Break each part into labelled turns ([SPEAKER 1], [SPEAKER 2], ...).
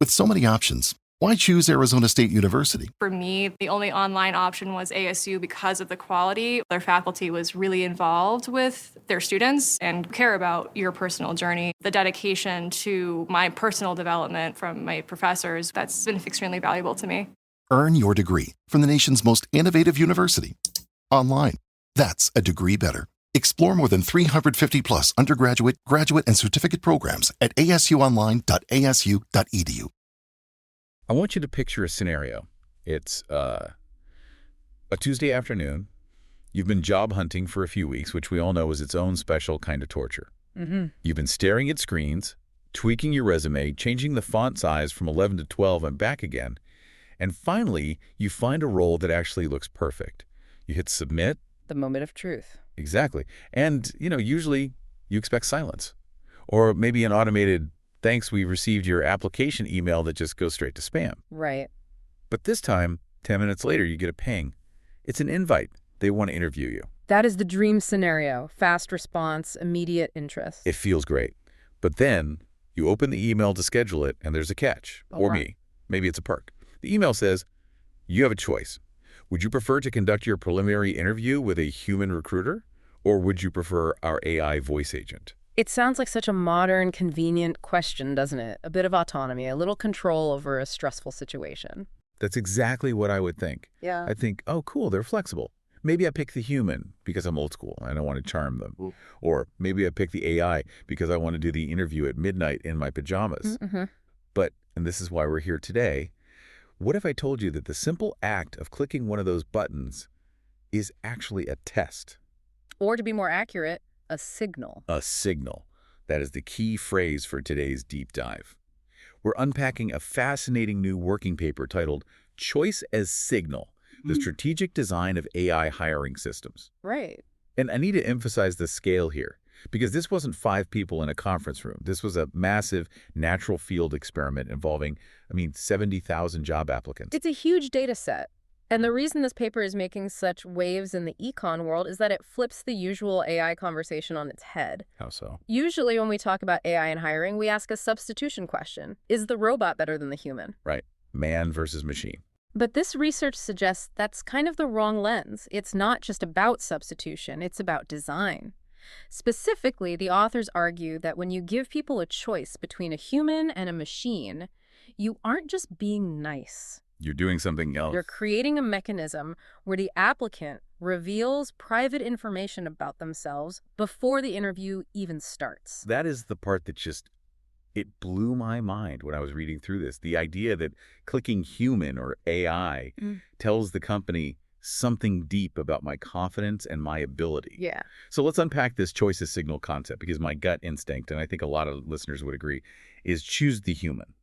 [SPEAKER 1] With so many options, why choose Arizona State University?
[SPEAKER 2] For me, the only online option was ASU because of the quality. Their faculty was really involved with their students and care about your personal journey. The dedication to my personal development from my professors, that's been extremely valuable to me.
[SPEAKER 1] Earn your degree from the nation's most innovative university. Online. That's a degree better. Explore more than 350 plus undergraduate, graduate, and certificate programs at asuonline.asu.edu.
[SPEAKER 3] I want you to picture a scenario. It's a Tuesday afternoon. You've been job hunting for a few weeks, which we all know is its own special kind of torture. You've been staring at screens, tweaking your resume, changing the font size from 11 to 12 and back again. And finally, you find a role that actually looks perfect. You hit submit.
[SPEAKER 4] The moment of truth.
[SPEAKER 3] Exactly. And, usually you expect silence. Or maybe an automated, thanks, we received your application email that just goes straight to spam.
[SPEAKER 4] Right.
[SPEAKER 3] But this time, 10 minutes later, you get a ping. It's an invite. They want to interview you.
[SPEAKER 4] That is the dream scenario. Fast response, immediate interest.
[SPEAKER 3] It feels great. But then you open the email to schedule it, and there's a catch.
[SPEAKER 4] Oh,
[SPEAKER 3] or
[SPEAKER 4] wow.
[SPEAKER 3] maybe it's a perk. The email says, you have a choice. Would you prefer to conduct your preliminary interview with a human recruiter, or would you prefer our AI voice agent?
[SPEAKER 4] It sounds like such a modern, convenient question, doesn't it? A bit of autonomy, a little control over a stressful situation.
[SPEAKER 3] That's exactly what I would think.
[SPEAKER 4] Yeah.
[SPEAKER 3] I think, oh, cool, they're flexible. Maybe I pick the human because I'm old school and I want to charm them. Or maybe I pick the AI because I want to do the interview at midnight in my pajamas. But, and this is why we're here today, what if I told you that the simple act of clicking one of those buttons is actually a test?
[SPEAKER 4] Or to be more accurate, a signal.
[SPEAKER 3] A signal. That is the key phrase for today's deep dive. We're unpacking a fascinating new working paper titled Choice as Signal, the Strategic Design of AI Hiring Systems.
[SPEAKER 4] Right.
[SPEAKER 3] And I need to emphasize the scale here, because this wasn't 5 people in a conference room. This was a massive natural field experiment involving, 70,000 job applicants.
[SPEAKER 4] It's a huge data set. And the reason this paper is making such waves in the econ world is that it flips the usual AI conversation on its head.
[SPEAKER 3] How so?
[SPEAKER 4] Usually when we talk about AI and hiring, we ask a substitution question. Is the robot better than the human?
[SPEAKER 3] Right. Man versus machine.
[SPEAKER 4] But this research suggests that's kind of the wrong lens. It's not just about substitution, it's about design. Specifically, the authors argue that when you give people a choice between a human and a machine, you aren't just being nice.
[SPEAKER 3] You're doing something else.
[SPEAKER 4] You're creating a mechanism where the applicant reveals private information about themselves before the interview even starts.
[SPEAKER 3] That is the part that it blew my mind when I was reading through this. The idea that clicking human or AI tells the company something deep about my confidence and my ability.
[SPEAKER 4] Yeah.
[SPEAKER 3] So let's unpack this choice as signal concept, because my gut instinct, and I think a lot of listeners would agree, is choose the human.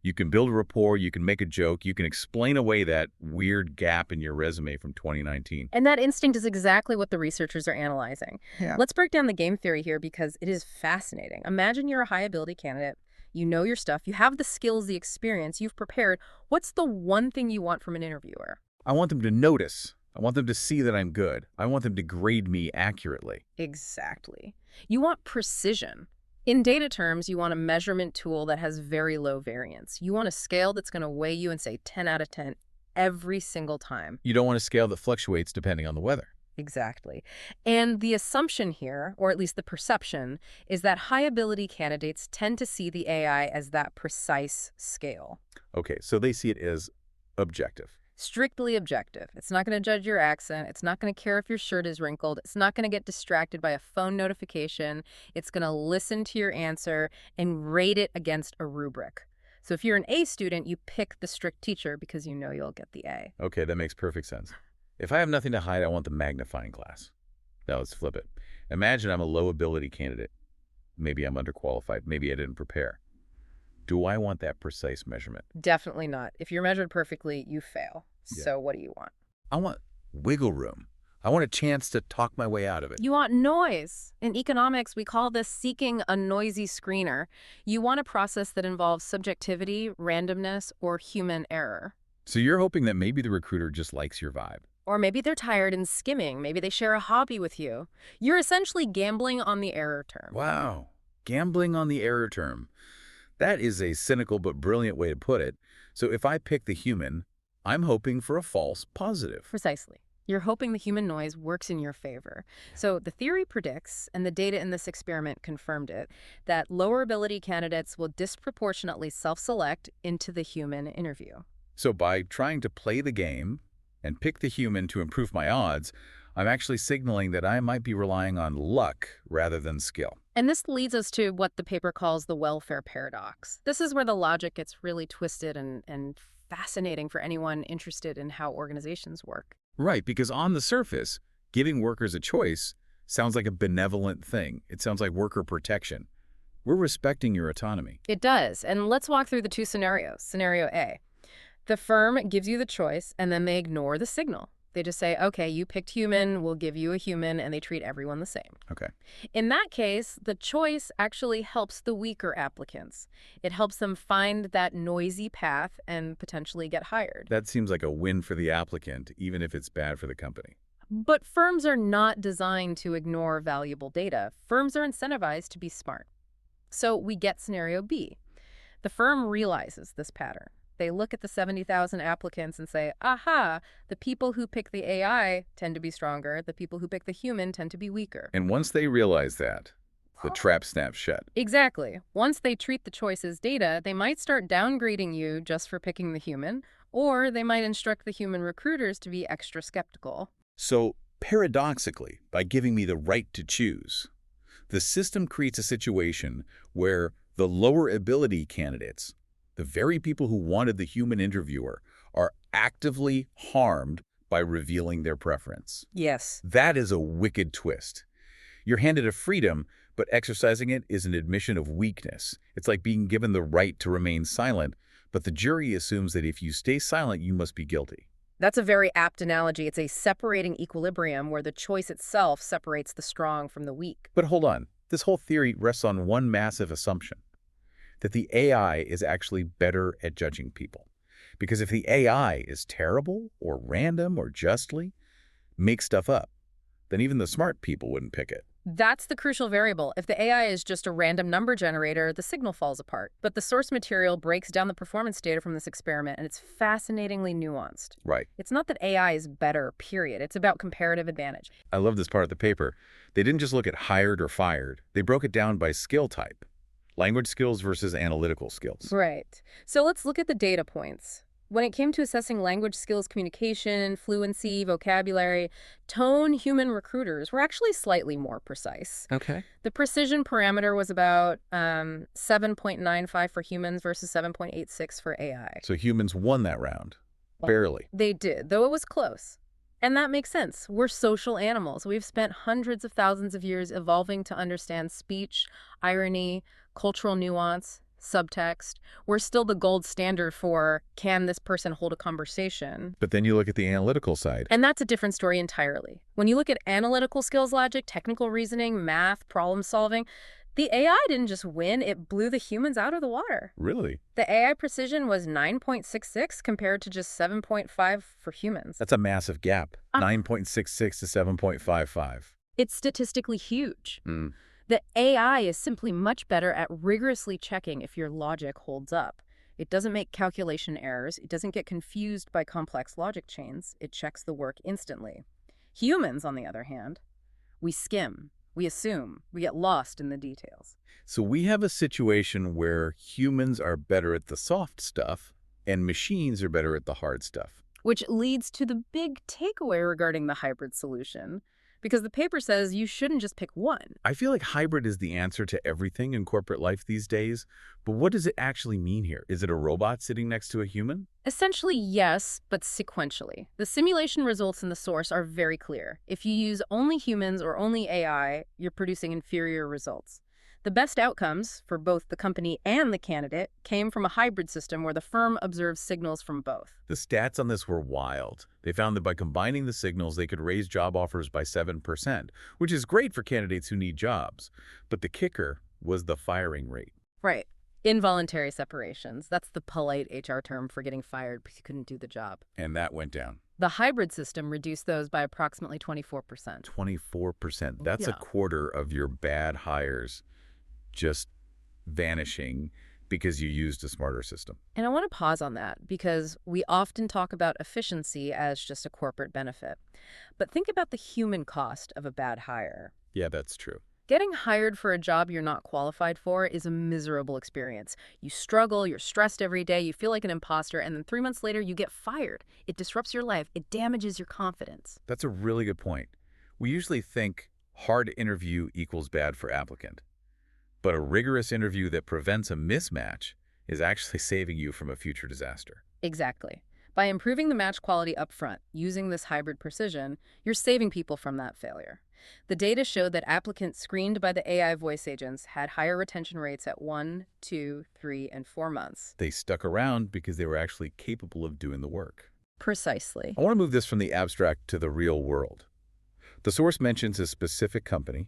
[SPEAKER 3] You can build a rapport, you can make a joke, you can explain away that weird gap in your resume from 2019.
[SPEAKER 4] And that instinct is exactly what the researchers are analyzing.
[SPEAKER 3] Yeah.
[SPEAKER 4] Let's break down the game theory here because it is fascinating. Imagine you're a high-ability candidate. You know your stuff. You have the skills, the experience. You've prepared. What's the one thing you want from an interviewer?
[SPEAKER 3] I want them to notice. I want them to see that I'm good. I want them to grade me accurately.
[SPEAKER 4] Exactly. You want precision. In data terms, you want a measurement tool that has very low variance. You want a scale that's going to weigh you and say 10 out of 10 every single time.
[SPEAKER 3] You don't want a scale that fluctuates depending on the weather.
[SPEAKER 4] Exactly. And the assumption here, or at least the perception, is that high-ability candidates tend to see the AI as that precise scale.
[SPEAKER 3] Okay, so they see it as objective.
[SPEAKER 4] Strictly objective. It's not going to judge your accent. It's not going to care if your shirt is wrinkled. It's not going to get distracted by a phone notification. It's going to listen to your answer and rate it against a rubric. So if you're an A student, you pick the strict teacher because you know you'll get the A.
[SPEAKER 3] Okay, that makes perfect sense. If I have nothing to hide, I want the magnifying glass. Now let's flip it. Imagine I'm a low-ability candidate. Maybe I'm underqualified. Maybe I didn't prepare. Do I want that precise measurement?
[SPEAKER 4] Definitely not. If you're measured perfectly, you fail.
[SPEAKER 3] Yeah.
[SPEAKER 4] So what do you want?
[SPEAKER 3] I want wiggle room. I want a chance to talk my way out of it.
[SPEAKER 4] You want noise. In economics, we call this seeking a noisy screener. You want a process that involves subjectivity, randomness, or human error.
[SPEAKER 3] So you're hoping that maybe the recruiter just likes your vibe.
[SPEAKER 4] Or maybe they're tired and skimming. Maybe they share a hobby with you. You're essentially gambling on the error term.
[SPEAKER 3] Wow. Gambling on the error term. That is a cynical but brilliant way to put it. So if I pick the human, I'm hoping for a false positive.
[SPEAKER 4] Precisely. You're hoping the human noise works in your favor. So the theory predicts, and the data in this experiment confirmed it, that lower ability candidates will disproportionately self-select into the human interview.
[SPEAKER 3] So by trying to play the game and pick the human to improve my odds, I'm actually signaling that I might be relying on luck rather than skill.
[SPEAKER 4] And this leads us to what the paper calls the welfare paradox. This is where the logic gets really twisted and fascinating for anyone interested in how organizations work.
[SPEAKER 3] Right, because on the surface, giving workers a choice sounds like a benevolent thing. It sounds like worker protection. We're respecting your autonomy.
[SPEAKER 4] It does. And let's walk through the two scenarios. Scenario A. The firm gives you the choice, and then they ignore the signal. They just say, okay, you picked human, we'll give you a human, and they treat everyone the same.
[SPEAKER 3] Okay.
[SPEAKER 4] In that case, the choice actually helps the weaker applicants. It helps them find that noisy path and potentially get hired.
[SPEAKER 3] That seems like a win for the applicant, even if it's bad for the company.
[SPEAKER 4] But firms are not designed to ignore valuable data. Firms are incentivized to be smart. So we get scenario B. The firm realizes this pattern. They look at the 70,000 applicants and say, aha, the people who pick the AI tend to be stronger. The people who pick the human tend to be weaker.
[SPEAKER 3] And once they realize that, the trap snaps shut.
[SPEAKER 4] Exactly. Once they treat the choice as data, they might start downgrading you just for picking the human, or they might instruct the human recruiters to be extra skeptical.
[SPEAKER 3] So, paradoxically, by giving me the right to choose, the system creates a situation where the lower ability candidates, the very people who wanted the human interviewer, are actively harmed by revealing their preference.
[SPEAKER 4] Yes.
[SPEAKER 3] That is a wicked twist. You're handed a freedom, but exercising it is an admission of weakness. It's like being given the right to remain silent, but the jury assumes that if you stay silent, you must be guilty.
[SPEAKER 4] That's a very apt analogy. It's a separating equilibrium where the choice itself separates the strong from the weak.
[SPEAKER 3] But hold on. This whole theory rests on one massive assumption, that the AI is actually better at judging people. Because if the AI is terrible or random or justly makes stuff up, then even the smart people wouldn't pick it.
[SPEAKER 4] That's the crucial variable. If the AI is just a random number generator, the signal falls apart. But the source material breaks down the performance data from this experiment, and it's fascinatingly nuanced.
[SPEAKER 3] Right.
[SPEAKER 4] It's not that AI is better, period. It's about comparative advantage.
[SPEAKER 3] I love this part of the paper. They didn't just look at hired or fired. They broke it down by skill type. Language skills versus analytical skills.
[SPEAKER 4] Right. So let's look at the data points. When it came to assessing language skills, communication, fluency, vocabulary, tone, human recruiters were actually slightly more precise.
[SPEAKER 3] Okay.
[SPEAKER 4] The precision parameter was about 7.95 for humans versus 7.86 for AI.
[SPEAKER 3] So humans won that round. Barely.
[SPEAKER 4] They did, though it was close. And that makes sense. We're social animals. We've spent hundreds of thousands of years evolving to understand speech, irony, cultural nuance, subtext. We're still the gold standard for, can this person hold a conversation?
[SPEAKER 3] But then you look at the analytical side.
[SPEAKER 4] And that's a different story entirely. When you look at analytical skills, logic, technical reasoning, math, problem solving, the AI didn't just win, it blew the humans out of the water.
[SPEAKER 3] Really?
[SPEAKER 4] The AI precision was 9.66 compared to just 7.5 for humans.
[SPEAKER 3] That's a massive gap. 9.66 to 7.55.
[SPEAKER 4] It's statistically huge. The AI is simply much better at rigorously checking if your logic holds up. It doesn't make calculation errors. It doesn't get confused by complex logic chains. It checks the work instantly. Humans, on the other hand, we skim, we assume, we get lost in the details.
[SPEAKER 3] So we have a situation where humans are better at the soft stuff and machines are better at the hard stuff.
[SPEAKER 4] Which leads to the big takeaway regarding the hybrid solution. Because the paper says you shouldn't just pick one.
[SPEAKER 3] I feel like hybrid is the answer to everything in corporate life these days, but what does it actually mean here? Is it a robot sitting next to a human?
[SPEAKER 4] Essentially, yes, but sequentially. The simulation results in the source are very clear. If you use only humans or only AI, you're producing inferior results. The best outcomes for both the company and the candidate came from a hybrid system where the firm observes signals from both.
[SPEAKER 3] The stats on this were wild. They found that by combining the signals, they could raise job offers by 7%, which is great for candidates who need jobs. But the kicker was the firing rate.
[SPEAKER 4] Right. Involuntary separations. That's the polite HR term for getting fired because you couldn't do the job.
[SPEAKER 3] And that went down.
[SPEAKER 4] The hybrid system reduced those by approximately 24%.
[SPEAKER 3] 24%. That's a quarter of your bad hires just vanishing. because you used a smarter system.
[SPEAKER 4] And I want to pause on that because we often talk about efficiency as just a corporate benefit. But think about the human cost of a bad hire.
[SPEAKER 3] Yeah, that's true.
[SPEAKER 4] Getting hired for a job you're not qualified for is a miserable experience. You struggle, you're stressed every day, you feel like an imposter, and then 3 months later you get fired. It disrupts your life. It damages your confidence.
[SPEAKER 3] That's a really good point. We usually think hard interview equals bad for applicant. But a rigorous interview that prevents a mismatch is actually saving you from a future disaster.
[SPEAKER 4] Exactly. By improving the match quality up front, using this hybrid precision, you're saving people from that failure. The data showed that applicants screened by the AI voice agents had higher retention rates at 1, 2, 3, and 4 months.
[SPEAKER 3] They stuck around because they were actually capable of doing the work.
[SPEAKER 4] Precisely.
[SPEAKER 3] I want to move this from the abstract to the real world. The source mentions a specific company,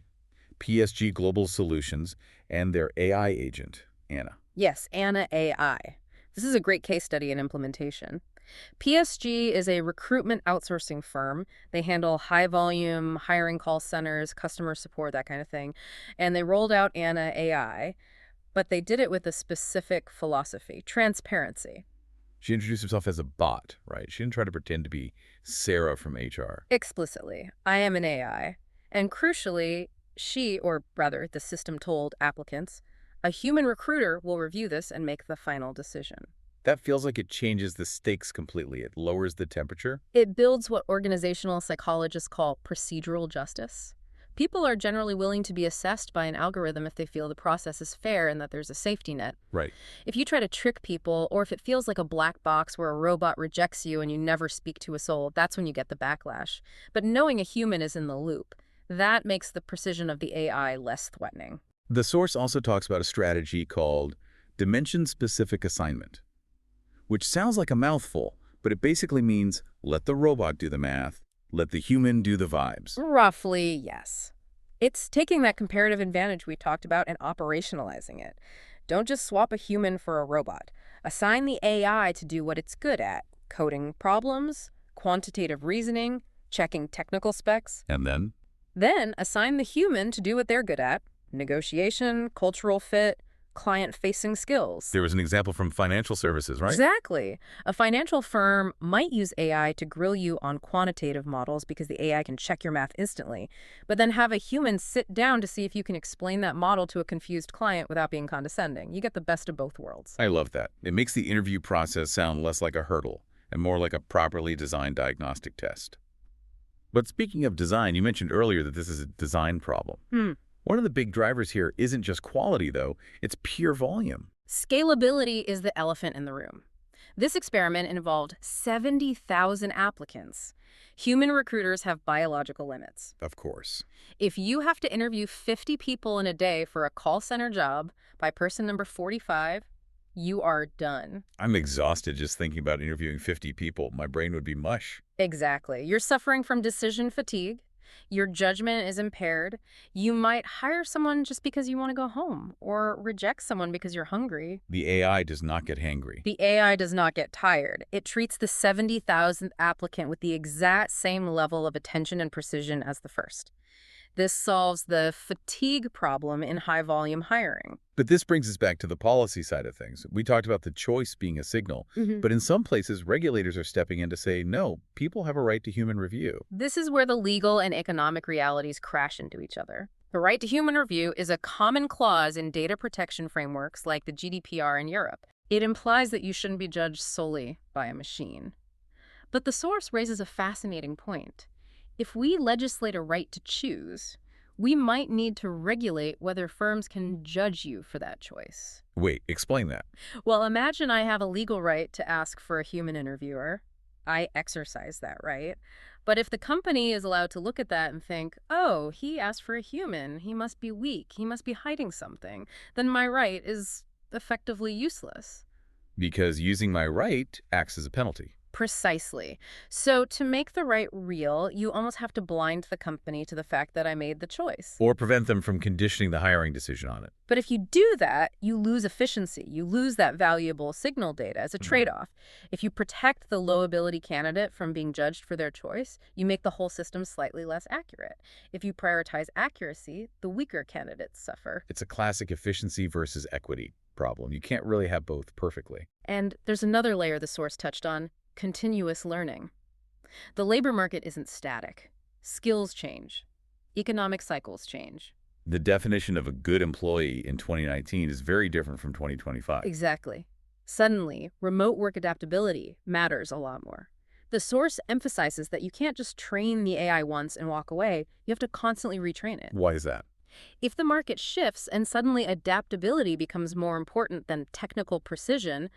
[SPEAKER 3] PSG Global Solutions, and their AI agent, Anna.
[SPEAKER 4] Yes, Anna AI. This is a great case study in implementation. PSG is a recruitment outsourcing firm. They handle high-volume hiring call centers, customer support, that kind of thing. And they rolled out Anna AI, but they did it with a specific philosophy, transparency.
[SPEAKER 3] She introduced herself as a bot, right? She didn't try to pretend to be Sarah from HR.
[SPEAKER 4] Explicitly, I am an AI. And crucially, she, or rather the system told applicants, a human recruiter will review this and make the final decision.
[SPEAKER 3] That feels like it changes the stakes completely. It lowers the temperature.
[SPEAKER 4] It builds what organizational psychologists call procedural justice. People are generally willing to be assessed by an algorithm if they feel the process is fair and that there's a safety net.
[SPEAKER 3] Right.
[SPEAKER 4] If you try to trick people, or if it feels like a black box where a robot rejects you and you never speak to a soul, that's when you get the backlash. But knowing a human is in the loop, that makes the precision of the AI less threatening.
[SPEAKER 3] The source also talks about a strategy called dimension-specific assignment, which sounds like a mouthful, but it basically means let the robot do the math, let the human do the vibes.
[SPEAKER 4] Roughly, yes. It's taking that comparative advantage we talked about and operationalizing it. Don't just swap a human for a robot. Assign the AI to do what it's good at: coding problems, quantitative reasoning, checking technical specs.
[SPEAKER 3] And then?
[SPEAKER 4] Then assign the human to do what they're good at: negotiation, cultural fit, client-facing skills.
[SPEAKER 3] There was an example from financial services, right?
[SPEAKER 4] Exactly. A financial firm might use AI to grill you on quantitative models because the AI can check your math instantly, but then have a human sit down to see if you can explain that model to a confused client without being condescending. You get the best of both worlds.
[SPEAKER 3] I love that. It makes the interview process sound less like a hurdle and more like a properly designed diagnostic test. But speaking of design, you mentioned earlier that this is a design problem. One of the big drivers here isn't just quality, though. It's pure volume.
[SPEAKER 4] Scalability is the elephant in the room. This experiment involved 70,000 applicants. Human recruiters have biological limits.
[SPEAKER 3] Of course.
[SPEAKER 4] If you have to interview 50 people in a day for a call center job, by person number 45, you are done.
[SPEAKER 3] I'm exhausted just thinking about interviewing 50 people. My brain would be mush.
[SPEAKER 4] Exactly. You're suffering from decision fatigue. Your judgment is impaired. You might hire someone just because you want to go home, or reject someone because you're hungry.
[SPEAKER 3] The AI does not get hangry.
[SPEAKER 4] The AI does not get tired. It treats the 70,000th applicant with the exact same level of attention and precision as the first. This solves the fatigue problem in high-volume hiring.
[SPEAKER 3] But this brings us back to the policy side of things. We talked about the choice being a signal, but in some places, regulators are stepping in to say, no, people have a right to human review.
[SPEAKER 4] This is where the legal and economic realities crash into each other. The right to human review is a common clause in data protection frameworks like the GDPR in Europe. It implies that you shouldn't be judged solely by a machine. But the source raises a fascinating point. If we legislate a right to choose, we might need to regulate whether firms can judge you for that choice.
[SPEAKER 3] Wait, explain that.
[SPEAKER 4] Well, imagine I have a legal right to ask for a human interviewer. I exercise that right. But if the company is allowed to look at that and think, oh, he asked for a human, he must be weak, he must be hiding something, then my right is effectively useless.
[SPEAKER 3] Because using my right acts as a penalty.
[SPEAKER 4] Precisely. So to make the right real, you almost have to blind the company to the fact that I made the choice.
[SPEAKER 3] Or prevent them from conditioning the hiring decision on it.
[SPEAKER 4] But if you do that, you lose efficiency. You lose that valuable signal data as a trade-off. If you protect the low-ability candidate from being judged for their choice, you make the whole system slightly less accurate. If you prioritize accuracy, the weaker candidates suffer.
[SPEAKER 3] It's a classic efficiency versus equity. problem. You can't really have both perfectly.
[SPEAKER 4] And there's another layer the source touched on, continuous learning. The labor market isn't static. Skills change. Economic cycles change.
[SPEAKER 3] The definition of a good employee in 2019 is very different from 2025.
[SPEAKER 4] Exactly. Suddenly, remote work adaptability matters a lot more. The source emphasizes that you can't just train the AI once and walk away. You have to constantly retrain it.
[SPEAKER 3] Why is that?
[SPEAKER 4] If the market shifts and suddenly adaptability becomes more important than technical precision,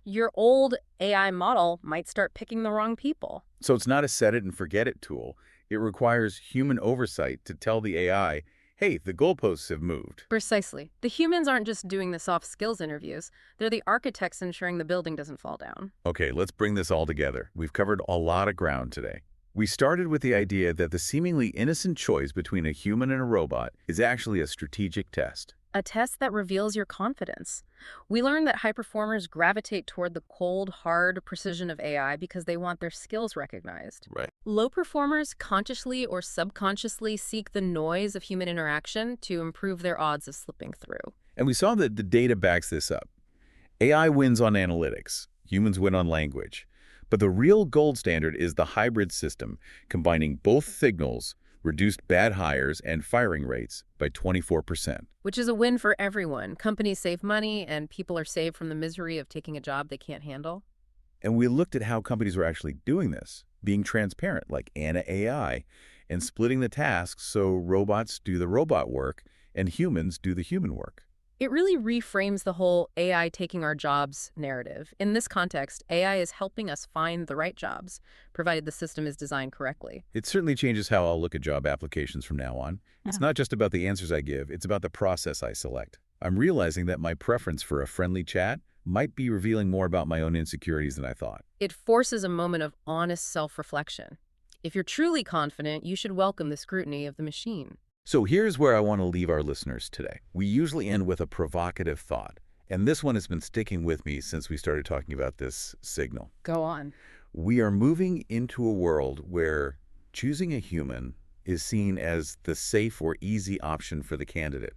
[SPEAKER 4] your old AI model might start picking the wrong people.
[SPEAKER 3] So it's not a set-it-and-forget-it tool. It requires human oversight to tell the AI, hey, the goalposts have moved.
[SPEAKER 4] Precisely. The humans aren't just doing the soft skills interviews. They're the architects ensuring the building doesn't fall down.
[SPEAKER 3] Okay, let's bring this all together. We've covered a lot of ground today. We started with the idea that the seemingly innocent choice between a human and a robot is actually a strategic test.
[SPEAKER 4] A test that reveals your confidence. We learned that high performers gravitate toward the cold, hard precision of AI because they want their skills recognized.
[SPEAKER 3] Right.
[SPEAKER 4] Low performers consciously or subconsciously seek the noise of human interaction to improve their odds of slipping through.
[SPEAKER 3] And we saw that the data backs this up. AI wins on analytics. Humans win on language. But the real gold standard is the hybrid system, combining both signals, reduced bad hires and firing rates by 24%.
[SPEAKER 4] Which is a win for everyone. Companies save money, and people are saved from the misery of taking a job they can't handle.
[SPEAKER 3] And we looked at how companies were actually doing this, being transparent, like Anna AI, and splitting the tasks so robots do the robot work and humans do the human work.
[SPEAKER 4] It really reframes the whole AI taking our jobs narrative. In this context, AI is helping us find the right jobs, provided the system is designed correctly.
[SPEAKER 3] It certainly changes how I'll look at job applications from now on. It's not just about the answers I give, it's about the process I select. I'm realizing that my preference for a friendly chat might be revealing more about my own insecurities than I thought.
[SPEAKER 4] It forces a moment of honest self-reflection. If you're truly confident, you should welcome the scrutiny of the machine.
[SPEAKER 3] So here's where I want to leave our listeners today. We usually end with a provocative thought, and this one has been sticking with me since we started talking about this signal.
[SPEAKER 4] Go on.
[SPEAKER 3] We are moving into a world where choosing a human is seen as the safe or easy option for the candidate,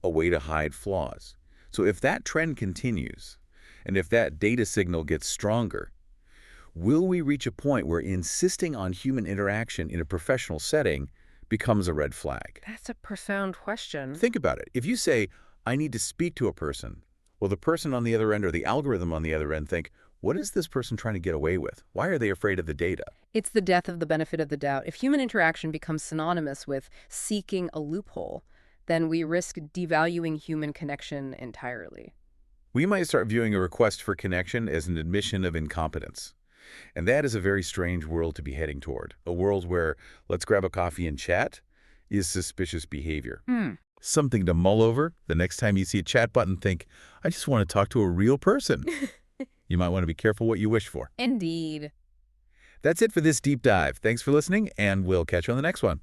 [SPEAKER 3] a way to hide flaws. So if that trend continues, and if that data signal gets stronger, will we reach a point where insisting on human interaction in a professional setting becomes a red flag?
[SPEAKER 4] That's a profound question.
[SPEAKER 3] Think about it. If you say, I need to speak to a person, well, the person on the other end or the algorithm on the other end think, what is this person trying to get away with? Why are they afraid of the data?
[SPEAKER 4] It's the death of the benefit of the doubt. If human interaction becomes synonymous with seeking a loophole, then we risk devaluing human connection entirely.
[SPEAKER 3] We might start viewing a request for connection as an admission of incompetence. And that is a very strange world to be heading toward. A world where let's grab a coffee and chat is suspicious behavior. Something to mull over. The next time you see a chat button, think, I just want to talk to a real person. You might want to be careful what you wish for.
[SPEAKER 4] Indeed.
[SPEAKER 3] That's it for this deep dive. Thanks for listening, and we'll catch you on the next one.